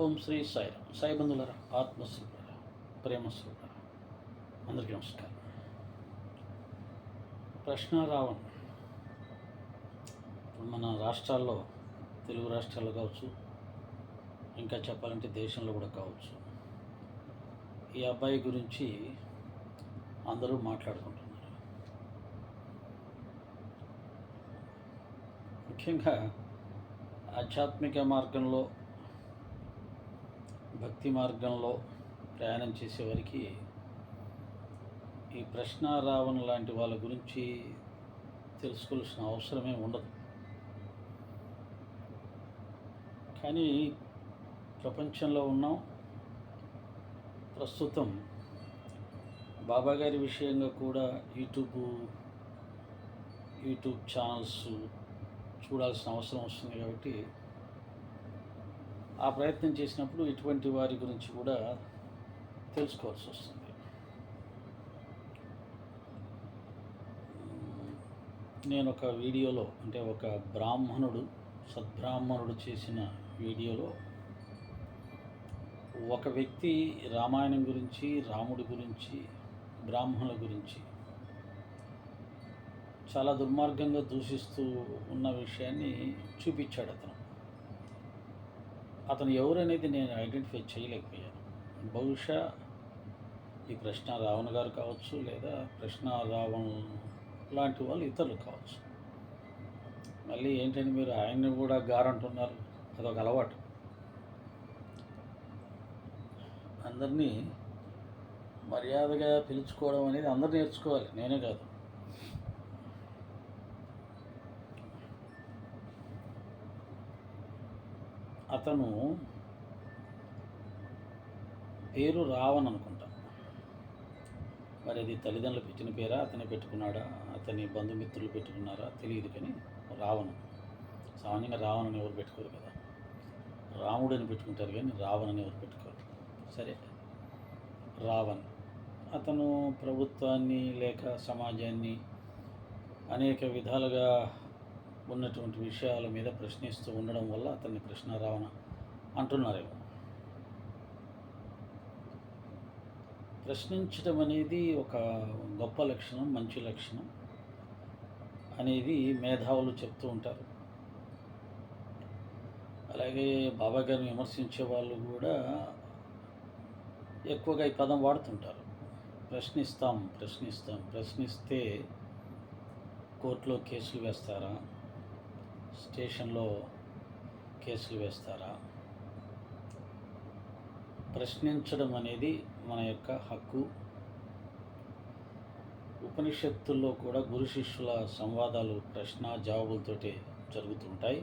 ఓం శ్రీ సాయిరామ్. సాయి బంధువులారా, ఆత్మస్వరూపులారా, ప్రేమస్వరూపులారా, అందరికీ నమస్కారం. ప్రశ్నారావం ఇప్పుడు మన రాష్ట్రాల్లో, తెలుగు రాష్ట్రాల్లో కావచ్చు, ఇంకా చెప్పాలంటే దేశంలో కూడా కావచ్చు, ఈ అబ్బాయి గురించి అందరూ మాట్లాడుకుంటున్నారు. ముఖ్యంగా ఆధ్యాత్మిక మార్గంలో, భక్తి మార్గంలో ప్రయాణం చేసేవారికి ఈ ప్రశ్నారావణ లాంటి వాళ్ళ గురించి తెలుసుకోవాల్సిన అవసరమే ఉండదు. కానీ ప్రపంచంలో ఉన్నాం. ప్రస్తుతం బాబాగారి విషయంగా కూడా యూట్యూబ్ ఛానల్స్ చూడాల్సిన అవసరం వస్తుంది. కాబట్టి ఆ ప్రయత్నం చేసినప్పుడు ఇటువంటి వారి గురించి కూడా తెలుసుకోవాల్సి వస్తుంది. నేను ఒక వీడియోలో, అంటే ఒక సద్బ్రాహ్మణుడు చేసిన వీడియోలో ఒక వ్యక్తి రామాయణం గురించి, రాముడి గురించి, బ్రాహ్మణుల గురించి చాలా దుర్మార్గంగా దూషిస్తూ ఉన్న విషయాన్ని చూపించాడు. అతను ఎవరనేది నేను ఐడెంటిఫై చేయలేకపోయాను. బహుశా ఈ ప్రశ్నారావణ గారు కావచ్చు, లేదా ప్రశ్నారావణ లాంటి వాళ్ళు ఇతరులు కావచ్చు. మళ్ళీ ఏంటంటే మీరు ఆయన్ని కూడా గారంటున్నారు, అదొక అలవాటు. అందరినీ మర్యాదగా పిలుచుకోవడం అనేది అందరూ నేర్చుకోవాలి, నేనే కాదు. అతను పేరు రావణ్ అనుకుంటా. మరి అది తల్లిదండ్రులు పెట్టిన పేరా, అతనే పెట్టుకున్నాడా, అతని బంధుమిత్రులు పెట్టుకున్నారా తెలియదు. కానీ రావణ్, సామాన్యంగా రావణ్ అని ఎవరు పెట్టుకోరు కదా. రాముడు అని పెట్టుకుంటారు కానీ రావణ్ అని ఎవరు పెట్టుకోరు. సరే, రావణ్ అతను ప్రభుత్వాన్ని లేక సమాజాన్ని అనేక విధాలుగా ఉన్నటువంటి విషయాల మీద ప్రశ్నిస్తూ ఉండడం వల్ల అతన్ని ప్రశ్నారావణ అంటున్నారేమో. ప్రశ్నించడం అనేది ఒక గొప్ప లక్షణం, మంచి లక్షణం అనేది మేధావులు చెప్తూ ఉంటారు. అలాగే బాబా గారిని విమర్శించే వాళ్ళు కూడా ఎక్కువగా ఈ పదం వాడుతుంటారు. ప్రశ్నిస్తే కోర్టులో కేసులు వేస్తారా, స్టేషన్లో కేసులు వేస్తారా? ప్రశ్నించడం అనేది మన యొక్క హక్కు. ఉపనిషత్తుల్లో కూడా గురు శిష్యుల సంవాదాలు ప్రశ్న జవాబులతోటే జరుగుతుంటాయి.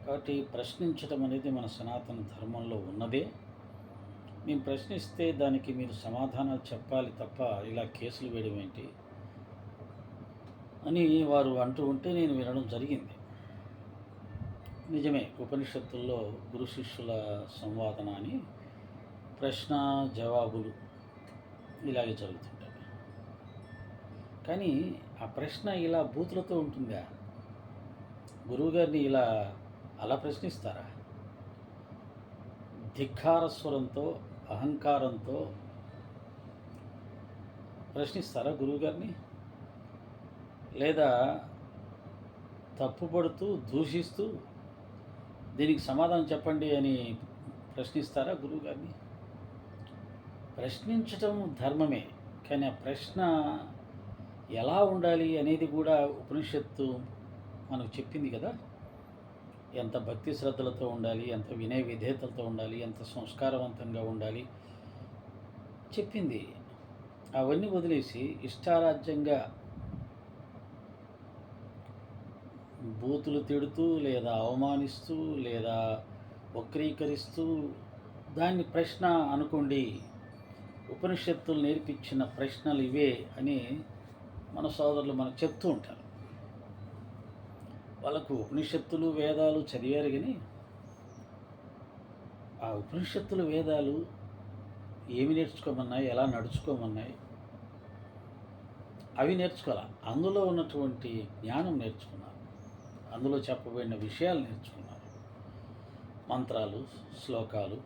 కాబట్టి ప్రశ్నించడం అనేది మన సనాతన ధర్మంలో ఉన్నదే. మేము ప్రశ్నిస్తే దానికి మీరు సమాధానాలు చెప్పాలి తప్ప ఇలా కేసులు వేయడం ఏంటి అని వారు అంటూ ఉంటే నేను వినడం జరిగింది. నిజమే, ఉపనిషత్తుల్లో గురు శిష్యుల సంవాదన అని ప్రశ్న జవాబులు ఇలాగే జరుగుతుంటాయి. కానీ ఆ ప్రశ్న ఇలా బూతులతో ఉంటుందా? గురువుగారిని అలా ప్రశ్నిస్తారా? ధిక్కార స్వరంతో, అహంకారంతో ప్రశ్నిస్తారా గురువుగారిని? లేదా తప్పుపడుతూ, దూషిస్తూ దీనికి సమాధానం చెప్పండి అని ప్రశ్నిస్తారా గురువుగారిని? ప్రశ్నించటం ధర్మమే, కానీ ఆ ప్రశ్న ఎలా ఉండాలి అనేది కూడా ఉపనిషత్తు మనకు చెప్పింది కదా. ఎంత భక్తి శ్రద్ధలతో ఉండాలి, ఎంత వినయ విధేయతలతో ఉండాలి, ఎంత సంస్కారవంతంగా ఉండాలి చెప్పింది. అవన్నీ వదిలేసి ఇష్టారాజ్యంగా బూతులు తిడుతూ, లేదా అవమానిస్తూ, లేదా వక్రీకరిస్తూ దాన్ని ప్రశ్న అనుకోండి, ఉపనిషత్తులు నేర్పించిన ప్రశ్నలు ఇవే అని మన సోదరులు మనకు చెప్తూ ఉంటారు. వాళ్ళకు ఉపనిషత్తులు, వేదాలు చదివారు, కానీ ఆ ఉపనిషత్తులు, వేదాలు ఏమి నేర్చుకోమన్నాయి, ఎలా నడుచుకోమన్నాయి అవి నేర్చుకోవాలి. అందులో ఉన్నటువంటి జ్ఞానం నేర్చుకున్నారు, అందులో చెప్పబడిన విషయాలు నేర్చుకున్నారు. మంత్రాలు, శ్లోకాలు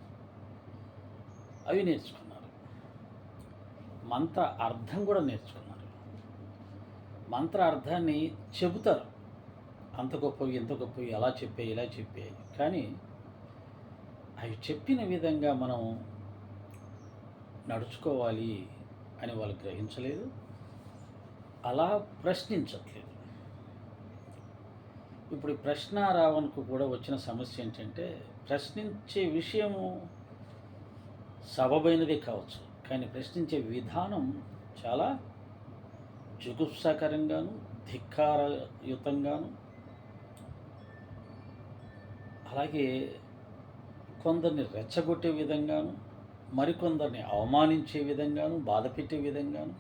అవి నేర్చుకున్నారు. మంత్ర అర్థం కూడా నేర్చుకున్నారు. మంత్ర అర్థాన్ని చెబుతారు, అంత గొప్పవి ఇంత గొప్పవి అలా చెప్పాయి ఇలా చెప్పాయి, కానీ అవి చెప్పిన విధంగా మనం నడుచుకోవాలి అని వాళ్ళు గ్రహించలేదు, అలా ప్రశ్నించట్లేదు. ఇప్పుడు ఈ ప్రశ్న రావణకు కూడా వచ్చిన సమస్య ఏంటంటే, ప్రశ్నించే విషయము సబబైనదే కావచ్చు, కానీ ప్రశ్నించే విధానం చాలా జుగుప్సాకరంగాను ధిక్కారయుతంగాను, అలాగే కొందరిని రెచ్చగొట్టే విధంగాను, మరికొందరిని అవమానించే విధంగాను, బాధ పెట్టే విధంగాను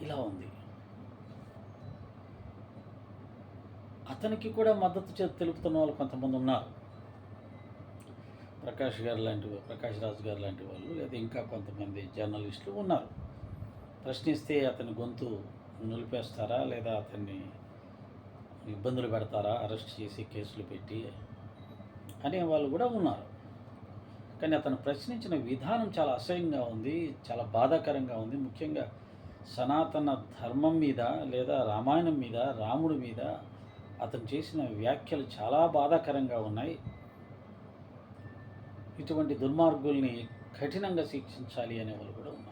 ఇలా ఉంది. అతనికి కూడా మద్దతు తెలుపుతున్న వాళ్ళు కొంతమంది ఉన్నారు. ప్రకాష్ రాజు గారు లాంటి వాళ్ళు, లేదా ఇంకా కొంతమంది జర్నలిస్టులు ఉన్నారు. ప్రశ్నిస్తే అతని గొంతు నిలిపేస్తారా, లేదా అతన్ని ఇబ్బందులు పెడతారా, అరెస్ట్ చేసి కేసులు పెట్టి అనే వాళ్ళు కూడా ఉన్నారు. కానీ అతను ప్రశ్నించిన విధానం చాలా అసహ్యంగా ఉంది, చాలా బాధాకరంగా ఉంది. ముఖ్యంగా సనాతన ధర్మం మీద, లేదా రామాయణం మీద, రాముడి మీద అతను చేసిన వ్యాఖ్యలు చాలా బాధాకరంగా ఉన్నాయి. ఇటువంటి దుర్మార్గుల్ని కఠినంగా శిక్షించాలి అనే వాళ్ళు కూడా ఉన్నారు.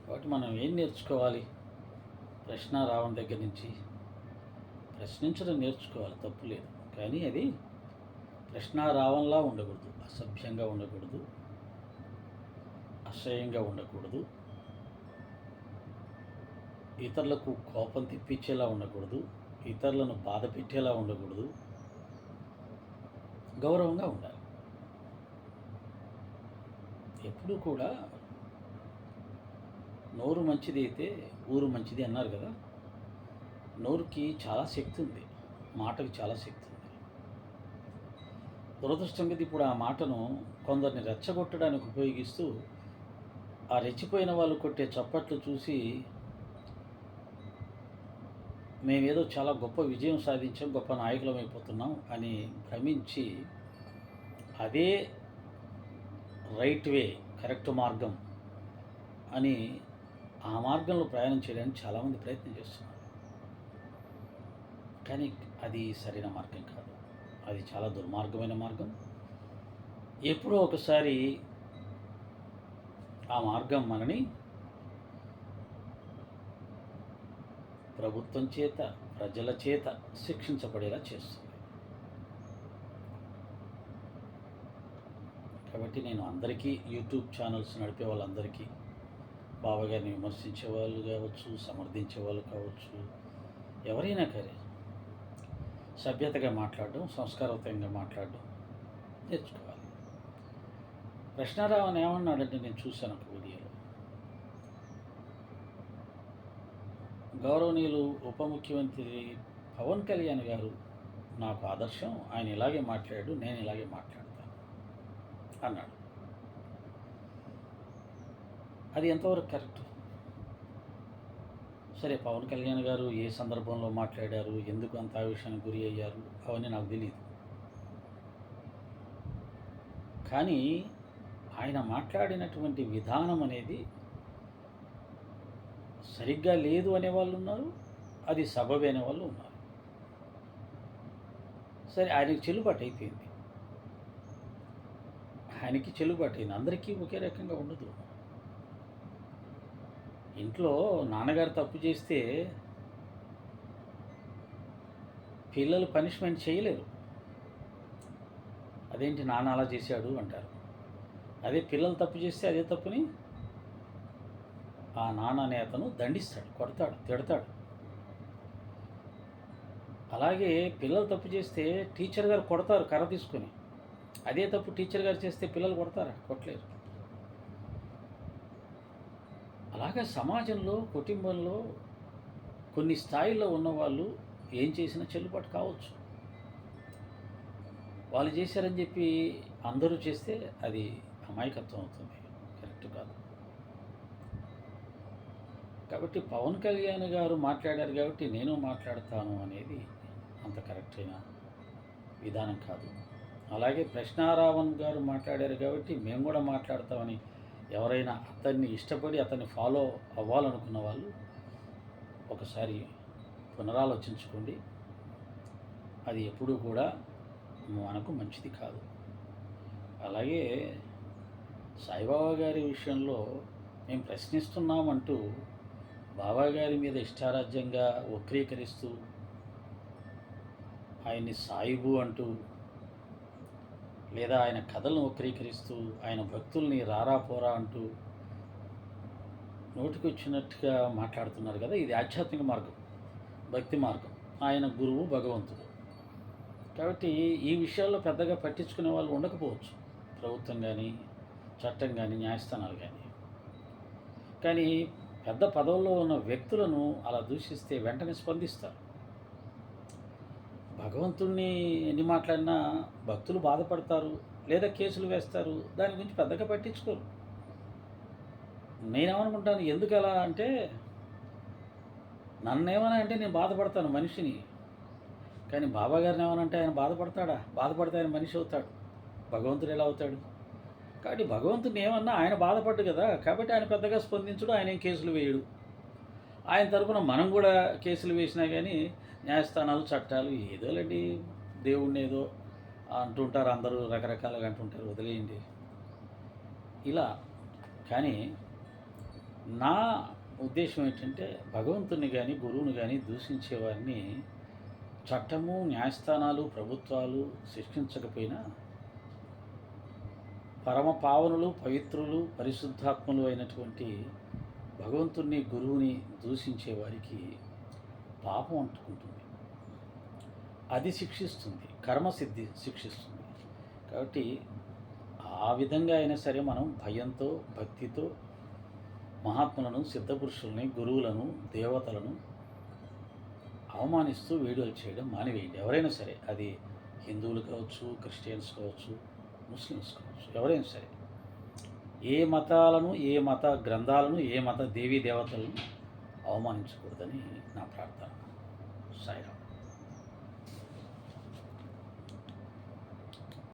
కాబట్టి మనం ఏం నేర్చుకోవాలి? ప్రశ్న రావణ దగ్గర నుంచి ప్రశ్నించడం నేర్చుకోవాలి, తప్పు లేదు. కానీ అది ప్రశ్న రావణలా ఉండకూడదు, అసభ్యంగా ఉండకూడదు, అసహ్యంగా ఉండకూడదు, ఇతరులకు కోపం తెప్పించేలా ఉండకూడదు, ఇతరులను బాధ పెట్టేలా ఉండకూడదు, గౌరవంగా ఉండాలి. ఎప్పుడూ కూడా నోరు మంచిది అయితే ఊరు మంచిది అన్నారు కదా. నోరుకి చాలా శక్తి ఉంది, మాటకి చాలా శక్తి ఉంది. దురదృష్టం మీద ఇప్పుడు ఆ మాటను కొందరిని రెచ్చగొట్టడానికి ఉపయోగిస్తూ, ఆ రెచ్చిపోయిన వాళ్ళు కొట్టే చప్పట్లు చూసి మేమేదో చాలా గొప్ప విజయం సాధించాం, గొప్ప నాయకులం అయిపోతున్నాం అని భ్రమించి, అదే రైట్ వే, కరెక్ట్ మార్గం అని ఆ మార్గంలో ప్రయాణం చేయడానికి చాలామంది ప్రయత్నం చేస్తున్నారు. కానీ అది సరైన మార్గం కాదు, అది చాలా దుర్మార్గమైన మార్గం. ఎప్పుడో ఒకసారి ఆ మార్గం మనని ప్రభుత్వం చేత, ప్రజల చేత శిక్షించబడేలా చేస్తుంది. కాబట్టి నేను అందరికీ, యూట్యూబ్ ఛానల్స్ నడిపే వాళ్ళందరికీ, బాబాగారిని విమర్శించే వాళ్ళు కావచ్చు, సమర్థించే వాళ్ళు కావచ్చు, ఎవరైనా సరే సభ్యతగా మాట్లాడడం, సంస్కారవంతంగా మాట్లాడడం నేర్చుకోవాలి. కృష్ణారావు ఏమన్నాడంటే, నేను చూశాను ఒక వీడియోలో, గౌరవనీయులు ఉప ముఖ్యమంత్రి పవన్ కళ్యాణ్ గారు నాకు ఆదర్శం, ఆయన ఇలాగే మాట్లాడాడు, నేను ఇలాగే మాట్లాడతాను అన్నాడు. అది ఎంతవరకు కరెక్ట్? సరే, పవన్ కళ్యాణ్ గారు ఏ సందర్భంలో మాట్లాడారు, ఎందుకు అంత ఆవేశానికి గురి అయ్యారు, అవన్నీ నాకు తెలియదు. కానీ ఆయన మాట్లాడినటువంటి విధానం అనేది సరిగ్గా లేదు అనేవాళ్ళు ఉన్నారు, అది సబబే అనేవాళ్ళు ఉన్నారు. సరే, ఆయనకి చెల్లుబాటు అయిపోయింది, ఆయనకి చెల్లుబాటు అయింది. అందరికీ ఒకే రకంగా ఉండదు. ఇంట్లో నాన్నగారు తప్పు చేస్తే పిల్లలు పనిష్మెంట్ చేయలేరు. అదేంటి నాన్న అలా చేశాడు అంటారు. అదే పిల్లలు తప్పు చేస్తే అదే తప్పుని ఆ నాన్న అనే అతను దండిస్తాడు, కొడతాడు, తిడతాడు. అలాగే పిల్లలు తప్పు చేస్తే టీచర్ గారు కొడతారు కర్ర తీసుకొని. అదే తప్పు టీచర్ గారు చేస్తే పిల్లలు కొడతారా? కొట్టలేరు. అలాగే సమాజంలో, కుటుంబంలో కొన్ని స్థాయిల్లో ఉన్నవాళ్ళు ఏం చేసినా చెల్లుబాటు కావచ్చు. వాళ్ళు చేశారని చెప్పి అందరూ చేస్తే అది అమాయకత్వం అవుతుంది, కరెక్ట్ కరెక్ట్ కాదు. కాబట్టి పవన్ కళ్యాణ్ గారు మాట్లాడారు కాబట్టి నేను మాట్లాడతాను అనేది అంత కరెక్ట్ అయిన విధానం కాదు. అలాగే ప్రశ్నారావణ్ గారు మాట్లాడారు కాబట్టి మేము కూడా మాట్లాడతామని ఎవరైనా అతన్ని ఇష్టపడి అతన్ని ఫాలో అవ్వాలనుకున్న వాళ్ళు ఒకసారి పునరాలోచించుకోండి. అది ఎప్పుడూ కూడా మనకు మంచిది కాదు. అలాగే సాయిబాబా గారి విషయంలో మేము ప్రశ్నిస్తున్నామంటూ బాబా గారి మీద ఇష్టారాజ్యంగా వక్రీకరిస్తూ ఆయన్ని సాయిబు అంటూ లేదా ఆయన కథలను వక్రీకరిస్తూ ఆయన భక్తుల్ని రారా పోరా అంటూ నోటికి వచ్చినట్టుగా మాట్లాడుతున్నారు కదా. ఇది ఆధ్యాత్మిక మార్గం, భక్తి మార్గం. ఆయన గురువు భగవంతుడు. కాబట్టి ఈ విషయాల్లో పెద్దగా పట్టించుకునే వాళ్ళు ఉండకపోవచ్చు, ప్రభుత్వం కానీ చట్టం కానీ న్యాయస్థానాలు కానీ. కానీ పెద్ద పదవుల్లో ఉన్న వ్యక్తులను అలా దూషిస్తే వెంటనే స్పందిస్తారు. భగవంతుణ్ణి ఎన్ని మాట్లాడినా భక్తులు బాధపడతారు లేదా కేసులు వేస్తారు. దాని గురించి పెద్దగా పట్టించుకోరు. నేనేమనుకుంటాను, ఎందుకు అలా అంటే, నన్నేమన్నా అంటే నేను బాధపడతాను మనిషిని, కానీ బాబా గారిని ఏమనంటే ఆయన బాధపడతాడా? బాధపడితే ఆయన మనిషి అవుతాడు, భగవంతుడు ఎలా అవుతాడు? కాబట్టి భగవంతుడిని ఏమన్నా ఆయన బాధపడ్డు కదా, కాబట్టి ఆయన పెద్దగా స్పందించడు, ఆయన ఏం కేసులు వేయడు. ఆయన తరపున మనం కూడా కేసులు వేసినా కానీ న్యాయస్థానాలు చట్టాలు ఏదోలేండి, దేవుణ్ణి ఏదో అంటుంటారు, అందరూ రకరకాలుగా అంటుంటారు, వదిలేయండి ఇలా. కానీ నా ఉద్దేశం ఏంటంటే, భగవంతుని కానీ గురువుని కానీ దూషించే వారిని చట్టము న్యాయస్థానాలు ప్రభుత్వాలు శిక్షించకపోయినా పరమ పావనులు పవిత్రులు పరిశుద్ధాత్మలు అయినటువంటి భగవంతుని గురువుని దూషించే వారికి పాపం అంటుకుంటుంది, అది శిక్షిస్తుంది, కర్మసిద్ధి శిక్షిస్తుంది. కాబట్టి ఆ విధంగా అయినా సరే మనం భయంతో భక్తితో మహాత్ములను సిద్ధపురుషుల్ని గురువులను దేవతలను అవమానిస్తూ వీడియోలు చేయడం మానివేయండి. ఎవరైనా సరే, అది హిందువులు కావచ్చు, క్రిస్టియన్స్ కావచ్చు, ముస్లిమ్స్ కావచ్చు, ఎవరైనా సరే. ఏ మతాలను, ఏ మత గ్రంథాలను, ఏ మత దేవీ దేవతలను అవమానించకూడదని నా ప్రార్థన. సాయిరామ్.